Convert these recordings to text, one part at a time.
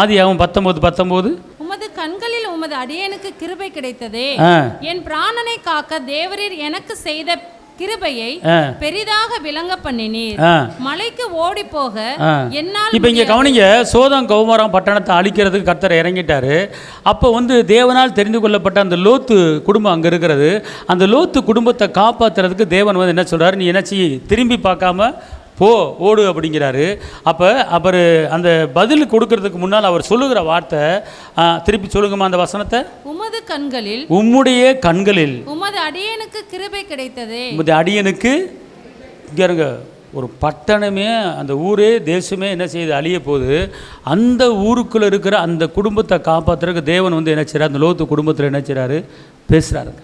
ஆதியாகமம் 19:19 உமது கண்களில் உமது அடியேனுக்கு கிருபை கிடைத்ததே, என் பிராணனை காக்க தேவரீர் எனக்கு செய்த கிருபையை பெரிதாக விளங்க பண்ணினீர். மலைக்கு ஓடி போக என்னால். இப்ப இங்க கவனிங்க, சோதம் கௌமரம் பட்டணத்தை அழிக்கிறதுக்கு கர்த்தர் இறங்கிட்டாரு. அப்போ தேவனால் தெரிந்து கொள்ளப்பட்ட அந்த லோத்து குடும்பம் அங்க இருக்கிறது. அந்த லோத்து குடும்பத்தை காப்பாற்றுறதுக்கு தேவன் என்ன சொல்றாரு, நீ என்ன செய்ய, திரும்பி பார்க்காம போ, ஓடு அப்படிங்கிறாரு. அப்போ அவர் அந்த பதில் கொடுக்கறதுக்கு முன்னால் அவர் சொல்லுகிற வார்த்தை, திருப்பி சொல்லுங்கம்மா அந்த வசனத்தை. உமது கண்களில், உம்முடைய கண்களில் உமது அடியேனுக்கு கிருபை கிடைத்ததே. உமது அடியனுக்கு, இங்க ஒரு பட்டணமே, அந்த ஊரே தேசமே என்ன செய்யுது, அழிய போகுது. அந்த ஊருக்குள்ளே இருக்கிற அந்த குடும்பத்தை காப்பாற்றுறதுக்கு தேவன் என்ன செய்கிறார், அந்த லோத்து குடும்பத்தில் என்ன செய்கிறாரு, பேசுகிறாருங்க.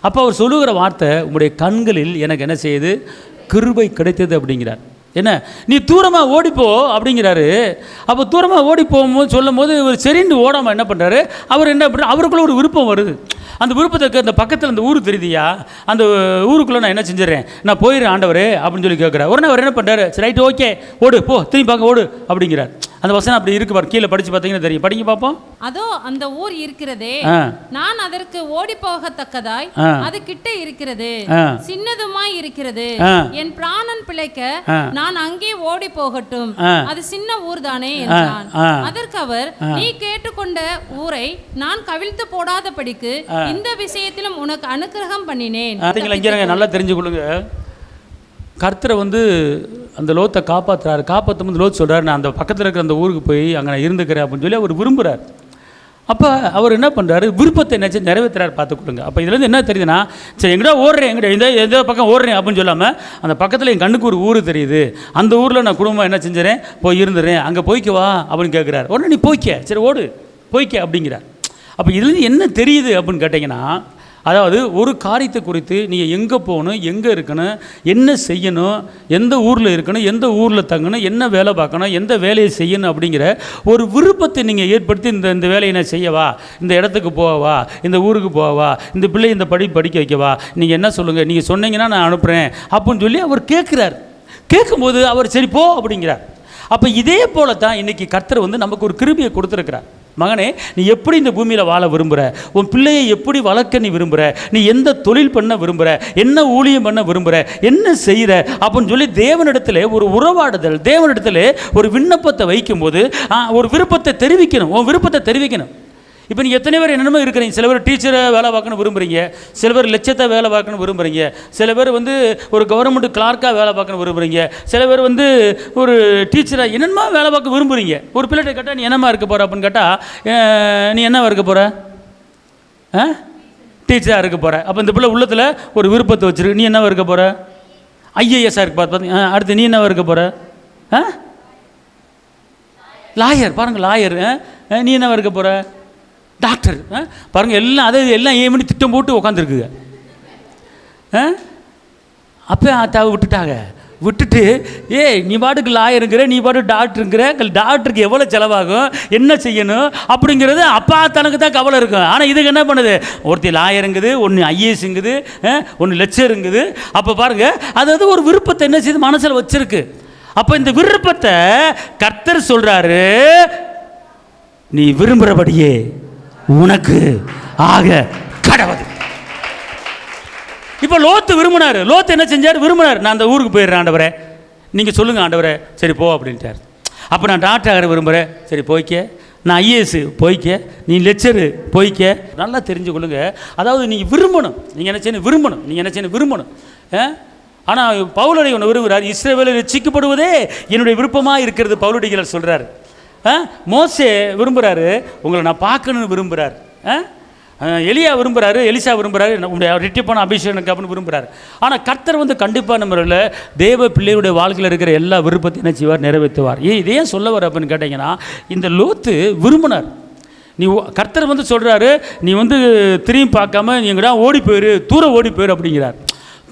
அப்போ அவர் சொல்லுகிற வார்த்தை, உங்களுடைய கண்களில் எனக்கு என்ன செய்யுது, கிருபை கிடைத்தது அப்படிங்கிறார். என்ன, நீ தூரமாக ஓடிப்போ அப்படிங்கிறாரு. அப்போ தூரமாக ஓடி போகும்போது சொல்லும் போது இவர் சரின்னு ஓடாமல் என்ன பண்ணுறாரு, அவர் என்ன பண்ணுறாரு, அவருக்குள்ள ஒரு விருப்பம் வருது. அந்த விருப்பத்துக்கு அந்த பக்கத்தில் அந்த ஊர் தெரியுதியா, அந்த ஊருக்குள்ளே நான் என்ன செஞ்சிடறேன், நான் போயிடுறேன் ஆண்டவரே அப்படின்னு சொல்லி கேட்குறாரு. உடனே அவர் என்ன பண்ணுறாரு, சரி ரைட் ஓகே ஓடு போ, திரும்பி பார்க்க ஓடு அப்படிங்கிறார். அந்த வசனம் அப்படி இருக்கு பாரு, கீழே படித்து பார்த்தீங்கன்னா தெரியும், படிங்க பார்ப்போம். அதோ அந்த ஊர் இருக்கிறதே, நான் அதற்கு ஓடி போகத்தக்கதாய் அது கிட்ட இருக்கிறது, சின்னதுமாய் இருக்கிறது, என் பிராணன் பிழைக்க நான் அங்கே ஓடி போகட்டும், அது சின்ன ஊர் தானே என்றான். அதற்கு அவர், நீ கேட்டுக்கொண்ட ஊரை நான் கவிழ்த்து போடாதபடிக்கு இந்த விஷயத்திலும் உனக்கு அனுக்கிரகம் பண்ணினேன். நல்லா தெரிஞ்சு கொள்ளுங்க, கர்த்தரை அந்த லோத்தை காப்பாற்றுறாரு. காப்பாற்றும் போது லோத் சொல்கிறார், நான் அந்த பக்கத்தில் இருக்கிற அந்த ஊருக்கு போய் அங்கே நான் இருந்துக்கிறேன் அப்படின்னு சொல்லி அவர் விரும்புகிறார். அப்போ அவர் என்ன பண்ணுறாரு, விருப்பத்தை என்ன நிறைவேற்றுறாரு பார்த்துக்கொள்ளுங்க. அப்போ இதுலேருந்து என்ன தெரியுதுன்னா, சரி எங்கடா ஓடுறேன், எங்கிட்ட எந்த பக்கம் ஓடுறேன் அப்படின்னு சொல்லாமல், அந்த பக்கத்தில் என் கண்ணுக்கு ஒரு ஊர் தெரியுது, அந்த ஊரில் நான் குடும்பம் என்ன செஞ்சுறேன், போய் இருந்துடுறேன், அங்கே போய்க்குவா அப்படின்னு கேட்குறாரு. உடனே நீ போய்க்க, சரி ஓடு போய்க்க அப்படிங்கிறார். அப்போ இதுலேருந்து என்ன தெரியுது அப்படின்னு கேட்டிங்கன்னா, அதாவது ஒரு காரியத்தை குறித்து நீங்கள் எங்கே போகணும், எங்கே இருக்கணும், என்ன செய்யணும், எந்த ஊரில் இருக்கணும், எந்த ஊரில் தங்கணும், என்ன வேலை பார்க்கணும், எந்த வேலையை செய்யணும் அப்படிங்கிற ஒரு விருப்பத்தை நீங்கள் ஏற்படுத்தி, இந்த வேலையை நான் செய்யவா, இந்த இடத்துக்கு போவா, இந்த ஊருக்கு போவா, இந்த பிள்ளை இந்த படிக்க வைக்கவா, நீங்கள் என்ன சொல்லுங்கள், நீங்கள் சொன்னீங்கன்னா நான் அனுப்புகிறேன் அப்படின்னு சொல்லி அவர் கேட்குறார். கேட்கும்போது அவர் சரி போ அப்படிங்கிறார். அப்போ இதே போல தான் இன்றைக்கி கர்த்தர் நமக்கு ஒரு கிருபையை கொடுத்துருக்கிறார். மகனே, நீ எப்படி இந்த பூமியில் வாழ விரும்புகிற, உன் பிள்ளையை எப்படி வளர்க்க நீ விரும்புகிற, நீ எந்த தொழில் பண்ண விரும்புகிற, என்ன ஊழியம் பண்ண விரும்புகிற, என்ன செய்கிற அப்படின்னு சொல்லி தேவனிடத்தில் ஒரு உறவாடுதல், தேவனிடத்தில் ஒரு விண்ணப்பத்தை வைக்கும்போது ஒரு விருப்பத்தை தெரிவிக்கணும், உன் விருப்பத்தை தெரிவிக்கணும். இப்போ நீங்கள் எத்தனை பேர் என்னென்னமோ இருக்கிறீங்க. சில பேர் டீச்சரை வேலை பார்க்கணும் விரும்புகிறீங்க, சில பேர் லட்சத்தை வேலை பார்க்கணும் விரும்புகிறீங்க, சில பேர் ஒரு கவர்மெண்ட் கிளார்க்காக வேலை பார்க்கணும் விரும்புகிறீங்க, சில பேர் ஒரு டீச்சராக என்னென்னமோ வேலை பார்க்க விரும்புகிறீங்க. ஒரு பிள்ளைகிட்ட கேட்டால் நீ என்னம்மா இருக்க போகிற அப்படின்னு கேட்டால், நீ என்னவா இருக்க போகிற, டீச்சராக இருக்க போகிற. அப்போ இந்த பிள்ளை உள்ளத்தில் ஒரு விருப்பத்தை வச்சுருக்கு, நீ என்னவா இருக்க போகிற, ஐஏஎஸ்ஸாக இருக்கு பார்த்து, அடுத்து நீ என்னவா இருக்க போகிற, லாயர், பாருங்கள் லாயர், நீ என்னவா இருக்க போகிற, டாக்டர். பாருங்கள் எல்லாம் எல்லாம் ஏன் பண்ணி திட்டம் போட்டு உக்காந்துருக்குங்க. அப்போ விட்டுட்டு நீ பாட்டுக்கு லாயருங்கிற, நீ பாட்டுக்கு டாக்டருங்கிற, டாக்டருக்கு எவ்வளோ செலவாகும், என்ன செய்யணும் அப்படிங்கிறது அப்பா தனக்கு தான் கவலை இருக்கும். ஆனால் இதுக்கு என்ன பண்ணுது, ஒருத்தி லாயருங்குது, ஒன்று ஐஏஎஸ்ங்குது, ஒன்று லெக்சருங்குது. அப்போ பாருங்கள், அதாவது ஒரு விருப்பத்தை என்ன செய்து மனசில் வச்சிருக்கு. அப்போ இந்த விருப்பத்தை கர்த்தர் சொல்கிறாரு, நீ விரும்புகிறபடியே உனக்கு ஆக கடவுது. இப்போ லோத்து விரும்பினார். லோத்து என்ன செஞ்சார், விரும்பினார், நான் அந்த ஊருக்கு போயிடுறேன் ஆண்டவரே, நீங்கள் சொல்லுங்கள் ஆண்டவரே, சரி போ அப்படின்ட்டார். அப்போ நான் டாக்டர் ஆகிற விரும்புகிறேன், சரி போய்க்க, நான் ஐஏஎஸ் போய்க்க, நீ லெக்சரு போய்க்க. நல்லா தெரிஞ்சு கொள்ளுங்க, அதாவது நீங்கள் விரும்பணும், நீங்கள் என்ன செய்யணும், விரும்பணும், நீங்கள் என்ன செய்யணும், விரும்பணும். ஆனால் பவுலடி ஒன்று விரும்புகிறார், இஸ்ரவேலில் ரட்சிக்கப்படுவதே என்னுடைய விருப்பமாக இருக்கிறது பவுலடிகள் சொல்கிறார். மோசே விரும்புகிறாரு, உங்களை நான் பார்க்கணுன்னு விரும்புகிறார். எலியா விரும்புகிறாரு, எலிசா விரும்புகிறாரு, உங்களுடைய ரெட்டிப்பான அபிஷேகம் அப்படின்னு விரும்புகிறார். ஆனால் கர்த்தர் கண்டிப்பாக நம்மள தேவ பிள்ளையுடைய வாழ்க்கையில் இருக்கிற எல்லா விருப்பத்தையும் என்ன செய்வார், நிறைவேற்றுவார். இதையே சொல்ல வர அப்படின்னு கேட்டிங்கன்னா, இந்த லோத்து விரும்பினார். நீ கர்த்தர் சொல்கிறாரு, நீ திரும்பி பார்க்காம நீ எங்கடா ஓடி போயிரு, தூரம் ஓடி போயிரு அப்படிங்கிறார்.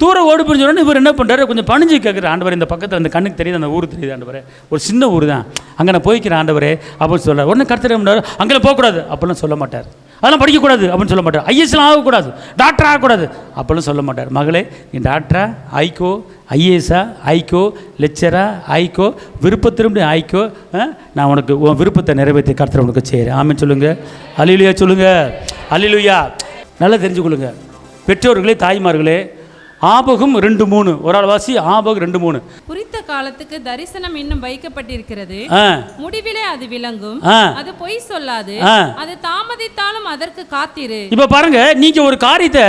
தூரம் ஓடி போய் சொன்னோன்னு இவர் என்ன பண்ணுறாரு, கொஞ்சம் பணிஞ்சு கேட்குற, ஆண்டவர் இந்த பக்கத்தில் அந்த கண்ணுக்கு தெரியுது, அந்த ஊர் தெரியுது ஆண்டவரே, ஒரு சின்ன ஊர் தான், அங்கே நான் போய்க்கிறேன் ஆண்டவரே அப்படின்னு சொல்கிறார். உடனே கர்த்தர் என்ன பண்ணுறாரு, அங்கே போகக்கூடாது அப்படிலாம் சொல்ல மாட்டார், அதெல்லாம் படிக்கக்கூடாது அப்படின்னு சொல்ல மாட்டார், ஐஎஸ்லாம் ஆகக்கூடாது, டாக்டர் ஆகக்கூடாது அப்படிலாம் சொல்ல மாட்டார். மகளே, நீ டாக்டரா ஆயிக்கோ, ஐஏஎஸ்ஸா ஆயிக்கோ, லெக்சரா ஆயிக்கோ, விருப்பத்திலும்படி ஆயிக்கோ. நான் உனக்கு உன் விருப்பத்தை நிறைவேற்றி கர்த்தர் உனக்கு செய்கிறேன். ஆமென் சொல்லுங்கள். அல்லேலூயா சொல்லுங்கள். அல்லேலூயா. நல்லா தெரிஞ்சுக்கொள்ளுங்க பெற்றோர்களே, தாய்மார்களே. ஆபகம் 2:3. ஒரு ஆள் வாசி. ஆபகம் 2:3. குறித்த காலத்துக்கு தரிசனம் இன்னும் வைக்கப்பட்டிருக்கிறது, முடிவிலே அது விளங்கும், அது பொய் சொல்லாது, அது தாமதித்தாலும் அதற்கு காத்திரு. இப்ப பாருங்க, நீங்க ஒரு காரியத்தை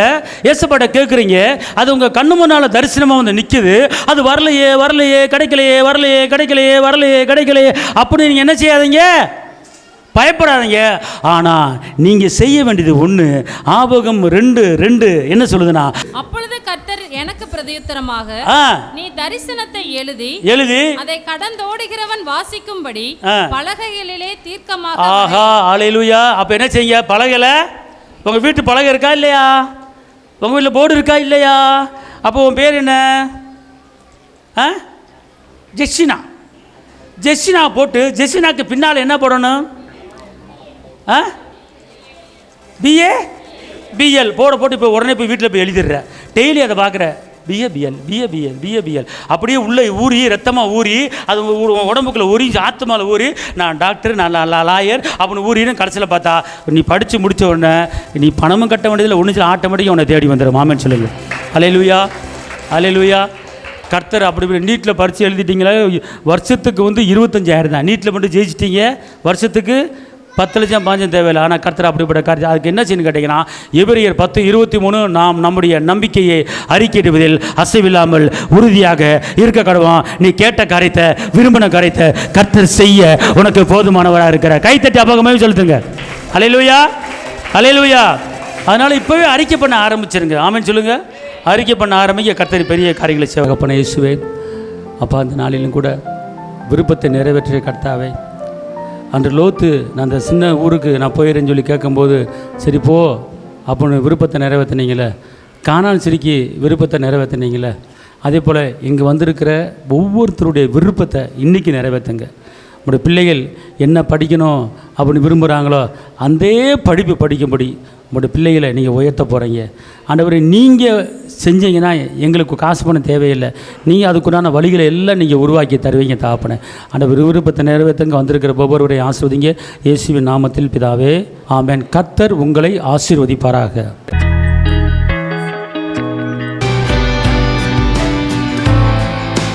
ஏசப்பாட்ட கேட்குறீங்க, அது உங்க கண்ணு முன்னால தரிசனமா வந்து நிக்குது. அது வரலையே வரலையே கிடைக்கலையே வரலையே கிடைக்கலையே வரலையே கிடைக்கலையே அப்படின்னு நீங்க என்ன செய்யாதீங்க, பயப்படாதீங்க. ஆனால் நீங்கள் செய்ய வேண்டியது ஒன்று. ஆபகம் 2:2 என்ன சொல்லுதுன்னா, அப்பொழுது கர்த்தர் எனக்கு பிரதியுத்தரமாக, நீ தரிசனத்தை எழுதி அதை கடந்தோடுகிறவன் வாசிக்கும்படி பலகைகளிலே தீர்க்கமாக. ஆஹா, அல்லேலூயா. அப்போ என்ன செய்ய, பலகையில் உங்கள் வீட்டு பலகை இருக்கா இல்லையா, உங்கள் வீட்டில் போர்டு இருக்கா இல்லையா? அப்போ உன் பேர் என்ன? ஜெஸ்ஸினா. ஜெஸ்ஸினா போட்டு ஜெஸ்ஸினாக்கு பின்னால் என்ன போடணும்? பிஏ பிஎல் போட்டு இப்போ உடனே போய் வீட்டில் போய் எழுதிடுற. டெய்லி அதை பார்க்குற, பிஏபிஎல் பிஏபிஎல் பிஏபிஎல் அப்படியே உள்ளே ஊறி ரத்தமாக ஊறி அது உடம்புக்குள்ளே ஊறி ஆத்மாவில் ஊறி நான் டாக்டர், நான் லாயர் அப்படின்னு ஊறின்னு கடைசியில் பார்த்தா நீ படித்து முடித்த உடனே நீ பணமும் கட்ட வேண்டியதில் ஒன்று ஆட்டோமேட்டிக்காக உன்னை தேடி வந்துடும். மாமன் சொல்லுங்கள். அல்லேலூயா. அல்லேலூயா. கர்த்தர் அப்படி நீட்டில் பரிட்சை எழுதிட்டீங்களா, வருஷத்துக்கு 25,000 தான். நீட்டில் மட்டும் ஜெயிச்சிட்டீங்க, வருஷத்துக்கு 10 லட்சம் 5 லட்சம் தேவையில்லை. ஆனால் கர்த்தர் அப்படிப்பட்ட காரியம். அதுக்கு என்ன செய்யணும் கேட்டிங்கன்னா, எபிரேயர் 10:23, நாம் நம்முடைய நம்பிக்கையை அறிக்கையிடுவதில் அசைவில்லாமல் உறுதியாக இருக்க கடவோம். நீ கேட்ட காரியத்தை, விரும்பின காரியத்தை கர்த்தர் செய்ய உனக்கு போதுமானவராக இருக்கிற. கைத்தட்டி அபகமே சொல்லுங்க. அல்லேலூயா. அல்லேலூயா. அதனால் இப்போவே அறிக்கை பண்ண ஆரம்பிச்சிருங்க. ஆமென் சொல்லுங்கள். அறிக்கை பண்ண ஆரம்பிக்க கர்த்தர் பெரிய காரியங்களை சேவகப்பண்ண இயேசுவே. அப்போ அந்த நாளிலும் கூட விருப்பத்தை நிறைவேற்றிய கர்த்தாவே, அன்று லோத்து நான் அந்த சின்ன ஊருக்கு நான் போயிடுறேன்னு சொல்லி கேட்கும்போது சரி போ அப்படின்னு விருப்பத்தை நிறைவேற்றினீங்களே, கானான் சிரிக்கு விருப்பத்தை நிறைவேற்றினீங்களே, அதே போல் இங்கே வந்திருக்கிற ஒவ்வொருத்தருடைய விருப்பத்தை இன்றைக்கி நிறைவேற்றுங்க. உங்களுடைய பிள்ளைகள் என்ன படிக்கணும் அப்படின்னு விரும்புகிறாங்களோ அந்த படிப்பு படிக்கும்படி உங்களுடைய பிள்ளைகளை நீங்கள் உயர்த்த போகிறீங்க. ஆண்டவரே, நீங்கள் செஞ்சீங்கன்னா எங்களுக்கு காசு பணம் தேவையில்லை, நீங்கள் அதுக்குண்டான வழிகளை எல்லாம் நீங்கள் உருவாக்கி தருவீங்க தாப்பனை. ஆண்டவர் விருப்பத்தை நிறைவேற்றுங்க. வந்திருக்கிற ஒவ்வொருவரை ஆசீர்வதிங்க. இயேசுவின் நாமத்தில் பிதாவே, ஆமென். கர்த்தர் உங்களை ஆசீர்வதிப்பாராக.